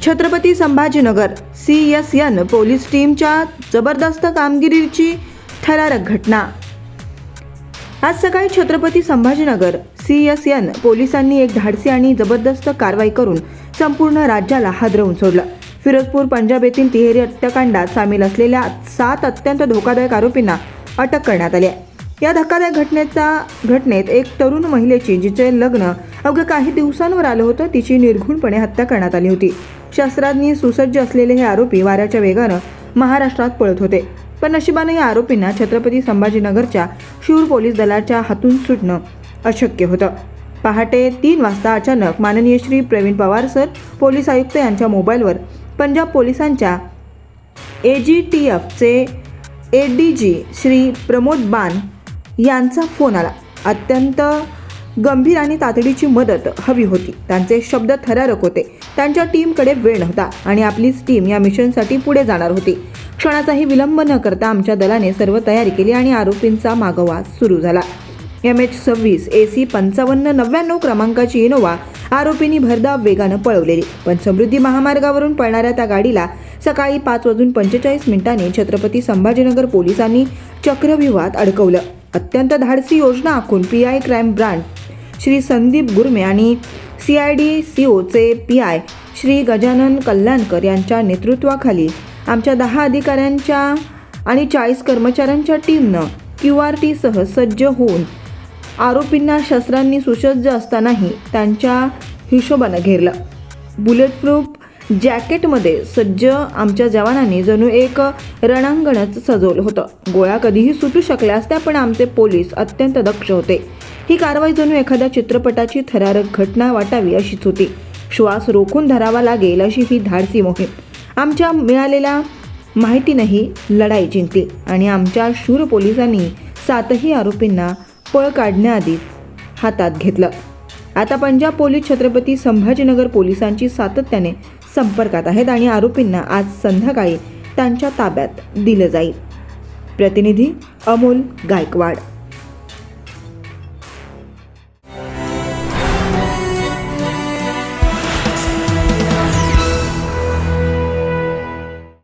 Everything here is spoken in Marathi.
छत्रपती संभाजीनगर CSN पोलीस टीमच्या जबरदस्त कामगिरीची थरारक घटना। आज सकाळी छत्रपती संभाजीनगर CSN पोलिसांनी एक धाडसी आणि जबरदस्त कारवाई करून संपूर्ण राज्याला हादरवून सोडलं। फिरोजपूर पंजाब येथील तिहेरी हत्याकांडात सामील असलेल्या 7 अत्यंत धोकादायक आरोपींना अटक करण्यात आली आहे। या धक्कादायक घटनेत एक तरुण महिलेची, जिचे लग्न अवघ्या काही दिवसांवर आलं होतं, तिची निर्घृणपणे हत्या करण्यात आली होती। शस्त्रांनी सुसज्ज असलेले हे आरोपी वाऱ्याच्या वेगानं महाराष्ट्रात पळत होते, पण नशिबाने या आरोपींना छत्रपती संभाजीनगरच्या शूर पोलीस दलाच्या हातून सुटणं अशक्य होतं। पहाटे 3 वाजता अचानक माननीय श्री प्रवीण पवार सर, पोलीस आयुक्त यांच्या मोबाईलवर पंजाब पोलिसांच्या AGTFचे ADG श्री प्रमोद बान यांचा फोन आला। अत्यंत गंभीर आणि तातडीची मदत हवी होती। त्यांचे शब्द थरारक होते। त्यांच्या टीमकडे वेळ नव्हता आणि आपलीच टीम या मिशनसाठी पुढे जाणार होती। क्षणाचाही विलंब न करता आमच्या दलाने सर्व तयारी केली आणि आरोपींचा मागोवा सुरू झाला। MH26 AC 5599 क्रमांकाची इनोवा आरोपींनी भरधाव वेगानं पळवलेली, पण समृद्धी महामार्गावरून पळणाऱ्या त्या गाडीला सकाळी 5:45 छत्रपती संभाजीनगर पोलिसांनी चक्रव्यूहात अडकवलं। अत्यंत धाडसी योजना आखून PI crime branch Shri Sandeep gourmet आणि CID COचे PI श्री गजानन कल्याणकर यांच्या नेतृत्वाखाली आमच्या 10 अधिकाऱ्यांच्या आणि 40 कर्मचाऱ्यांच्या टीमनं QRT सह सज्ज होऊन आरोपींना शस्त्रांनी सुसज्ज असतानाही त्यांच्या हिशोबानं घेरलं। बुलेटप्रूफ जॅकेटमध्ये सज्ज आमच्या जवानांनी जणू एक रणांगणच सजवलं होतं। गोळ्या कधीही सुटू शकल्या असत्या, पण आमचे पोलीस अत्यंत दक्ष होते। ही कारवाई जणू एखाद्या चित्रपटाची थरारक घटना वाटावी अशीच होती। श्वास रोखून धरावा लागेल अशी ही धाडसी मोहीम। आमच्या मिळालेल्या माहितीनेही लढाई जिंकली आणि आमच्या शूर पोलिसांनी 7ही आरोपींना पळ काढण्याआधीच हातात घेतलं। आता पंजाब पोलीस छत्रपती संभाजीनगर पोलिसांची सातत्याने संपर्कात आहेत आणि आरोपींना आज संध्याकाळी त्यांच्या ताब्यात दिलं जाईल। प्रतिनिधी अमोल गायकवाड।